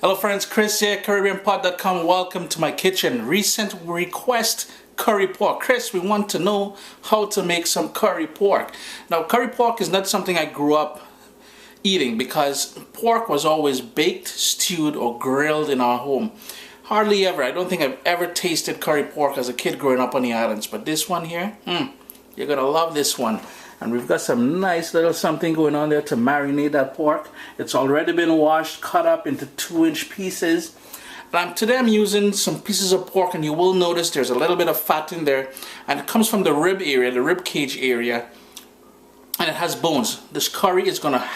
Hello friends, Chris here, CaribbeanPot.com. Welcome to my kitchen. Recent request, curry pork. Chris, we want to know how to make some curry pork. Now, curry pork is not something I grew up eating because pork was always baked, stewed, or grilled in our home. Hardly ever. I don't think I've ever tasted curry pork as a kid growing up on the islands. But this one here, you're going to love this one. And we've got some nice little something going on there to marinate that pork. It's already been washed, cut up into 2-inch pieces. And today I'm using some pieces of pork, and you will notice there's a little bit of fat in there. And it comes from the rib area, the rib cage area. And it has bones. This curry is going to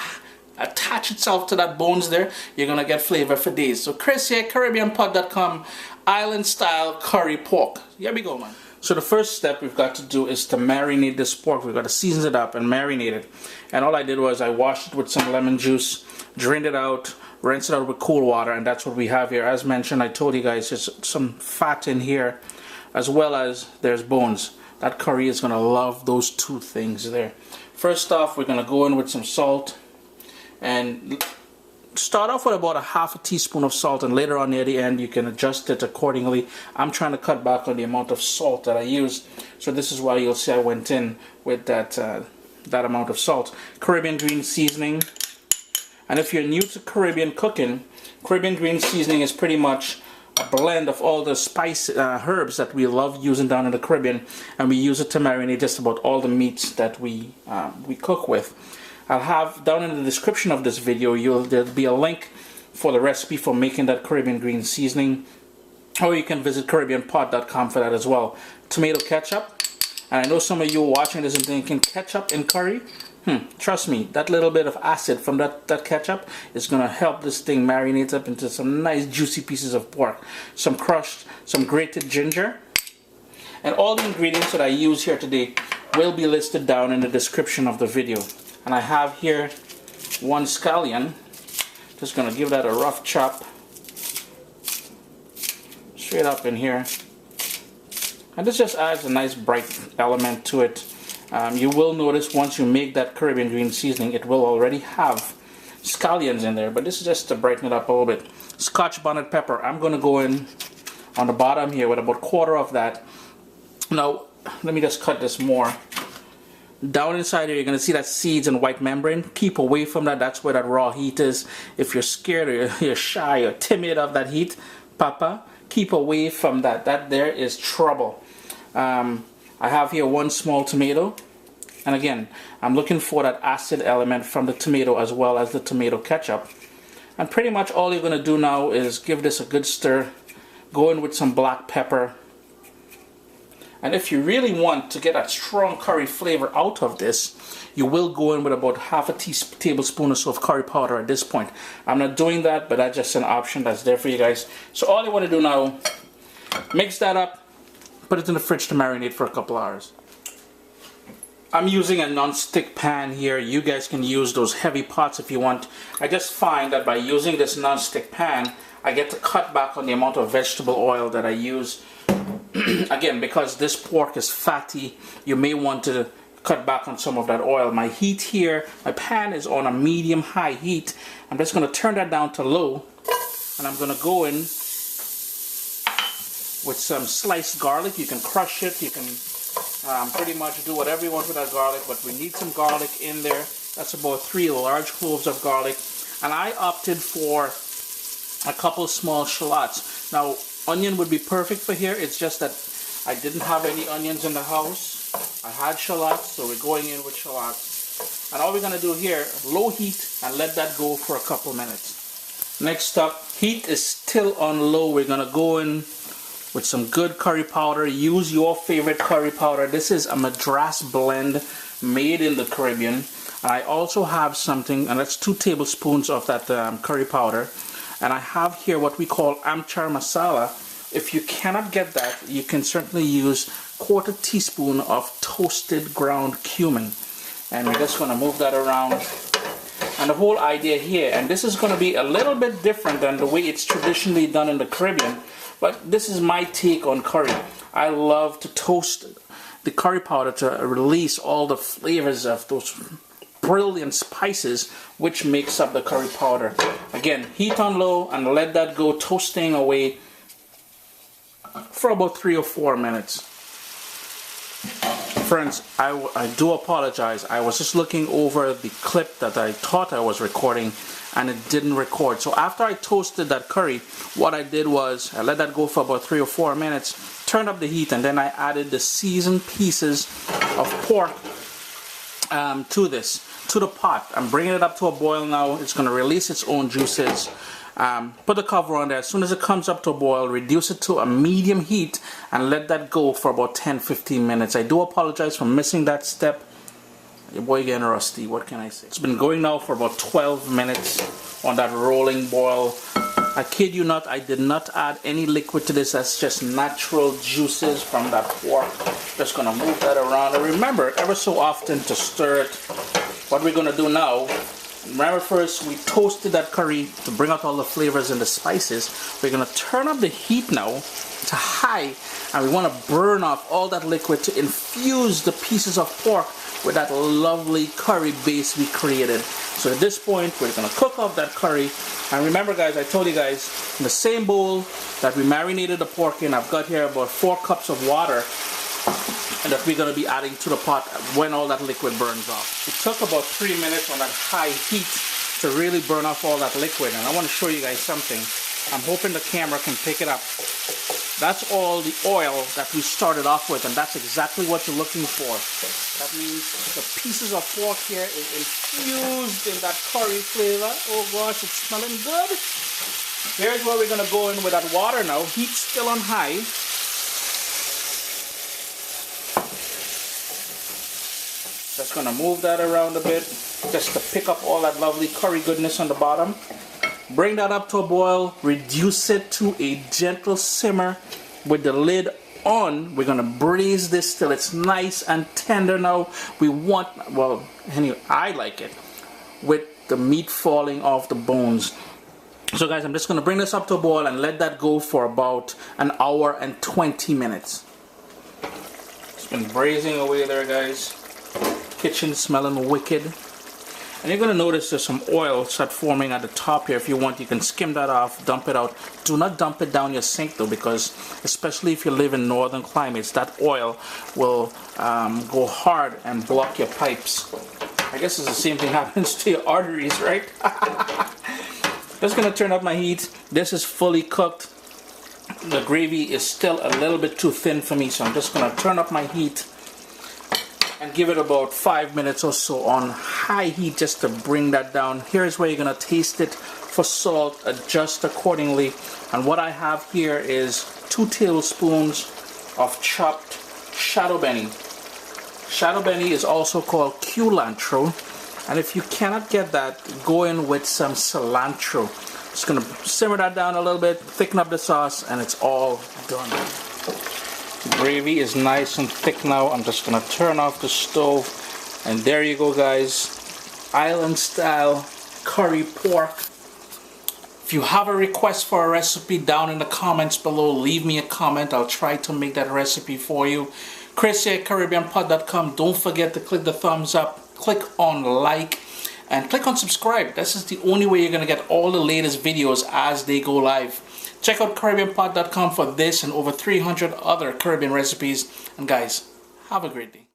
attach itself to that bones there. You're going to get flavor for days. So Chris here, CaribbeanPot.com, island style curry pork. Here we go, man. So the first step we've got to do is to marinate this pork. We've got to season it up and marinate it. And all I did was I washed it with some lemon juice, drained it out, rinsed it out with cool water, and that's what we have here. As mentioned, I told you guys there's some fat in here as well as there's bones. That curry is going to love those two things there. First off, we're going to go in with some salt and start off with about a ½ teaspoon of salt, and later on near the end you can adjust it accordingly. I'm trying to cut back on the amount of salt that I use, so this is why you'll see I went in with that amount of salt. Caribbean green seasoning, and if you're new to Caribbean cooking, Caribbean green seasoning is pretty much a blend of all the spice herbs that we love using down in the Caribbean, and we use it to marinate just about all the meats that we cook with. I'll have down in the description of this video, there'll be a link for the recipe for making that Caribbean green seasoning, or you can visit CaribbeanPot.com for that as well. Tomato ketchup, and I know some of you watching this and thinking, ketchup in curry? Trust me, that little bit of acid from that ketchup is going to help this thing marinate up into some nice juicy pieces of pork. Some grated ginger, and all the ingredients that I use here today will be listed down in the description of the video. And I have here 1 scallion. Just going to give that a rough chop straight up in here. And this just adds a nice bright element to it. You will notice once you make that Caribbean green seasoning, it will already have scallions in there. But this is just to brighten it up a little bit. Scotch bonnet pepper. I'm going to go in on the bottom here with about 1/4 of that. Now, let me just cut this more. Down inside here, you're going to see that seeds and white membrane. Keep away from that. That's where that raw heat is. If you're scared or you're shy or timid of that heat, Papa, keep away from that. That there is trouble. I have here 1 small tomato. And again, I'm looking for that acid element from the tomato as well as the tomato ketchup. And pretty much all you're going to do now is give this a good stir. Go in with some black pepper. And if you really want to get a strong curry flavor out of this, you will go in with about ½ tablespoon or so of curry powder at this point. I'm not doing that, but that's just an option that's there for you guys. So all you want to do now, mix that up, put it in the fridge to marinate for a couple hours. I'm using a non-stick pan here. You guys can use those heavy pots if you want. I just find that by using this non-stick pan, I get to cut back on the amount of vegetable oil that I use. Again, because this pork is fatty, you may want to cut back on some of that oil. My heat here, my pan is on a medium-high heat. I'm just going to turn that down to low, and I'm going to go in with some sliced garlic. You can crush it, you can pretty much do whatever you want with that garlic, but we need some garlic in there. That's about 3 large cloves of garlic, and I opted for a couple small shallots. Now, onion would be perfect for here. It's just that I didn't have any onions in the house. I had shallots, so we're going in with shallots. And all we're going to do here, low heat, and let that go for a couple minutes. Next up, heat is still on low. We're going to go in with some good curry powder. Use your favorite curry powder. This is a madras blend made in the Caribbean. And I also have something, and that's 2 tablespoons of that curry powder. And I have here what we call amchar masala. If you cannot get that, you can certainly use 1/4 teaspoon of toasted ground cumin. And we're just going to move that around. And the whole idea here, and this is going to be a little bit different than the way it's traditionally done in the Caribbean, but this is my take on curry. I love to toast the curry powder to release all the flavors of those brilliant spices which makes up the curry powder. Again, heat on low and let that go toasting away for about 3 or 4 minutes. Friends, I do apologize. I was just looking over the clip that I thought I was recording and it didn't record. So after I toasted that curry, what I did was I let that go for about 3 or 4 minutes, turned up the heat, and then I added the seasoned pieces of pork to the pot. I'm bringing it up to a boil now. It's going to release its own juices. Put the cover on there. As soon as it comes up to a boil, reduce it to a medium heat and let that go for about 10-15 minutes. I do apologize for missing that step. Your boy getting rusty, what can I say? It's been going now for about 12 minutes on that rolling boil. I kid you not, I did not add any liquid to this. That's just natural juices from that pork. Just gonna move that around. And remember, ever so often to stir it. What we're gonna do now, remember first we toasted that curry to bring out all the flavors and the spices. We're gonna turn up the heat now to high, and we wanna burn off all that liquid to infuse the pieces of pork with that lovely curry base we created. So at this point, we're gonna cook up that curry. And remember guys, I told you guys, in the same bowl that we marinated the pork in, I've got here about 4 cups of water, and that we're gonna be adding to the pot when all that liquid burns off. It took about 3 minutes on that high heat to really burn off all that liquid. And I wanna show you guys something. I'm hoping the camera can pick it up. That's all the oil that we started off with, and that's exactly what you're looking for. That means the pieces of pork here is infused in that curry flavor. Oh gosh, it's smelling good. Here's where we're gonna go in with that water now. Heat's still on high. Just gonna move that around a bit, just to pick up all that lovely curry goodness on the bottom. Bring that up to a boil, reduce it to a gentle simmer with the lid on. We're gonna braise this till it's nice and tender now. We want, well, anyway, I like it with the meat falling off the bones. So guys, I'm just gonna bring this up to a boil and let that go for about 1 hour and 20 minutes. It's been braising away there, guys. Kitchen smelling wicked. And you're going to notice there's some oil start forming at the top here. If you want, you can skim that off, dump it out. Do not dump it down your sink though, because especially if you live in northern climates, that oil will go hard and block your pipes. I guess it's the same thing happens to your arteries, right? Just going to turn up my heat. This is fully cooked. The gravy is still a little bit too thin for me, so I'm just going to turn up my heat and give it about 5 minutes or so on high heat just to bring that down. Here's where you're gonna taste it for salt, adjust accordingly. And what I have here is 2 tablespoons of chopped shadow benny. Shadow benny is also called culantro, and if you cannot get that, go in with some cilantro. Just gonna simmer that down a little bit, thicken up the sauce, and it's all done. The gravy is nice and thick now. I'm just gonna turn off the stove, and there you go guys, island style curry pork. If you have a request for a recipe, down in the comments below, leave me a comment. I'll try to make that recipe for you. Chris here at CaribbeanPod.com. Don't forget to click the thumbs up, click on like, and click on subscribe. This is the only way you're gonna get all the latest videos as they go live. Check out CaribbeanPod.com for this and over 300 other Caribbean recipes. And guys, have a great day.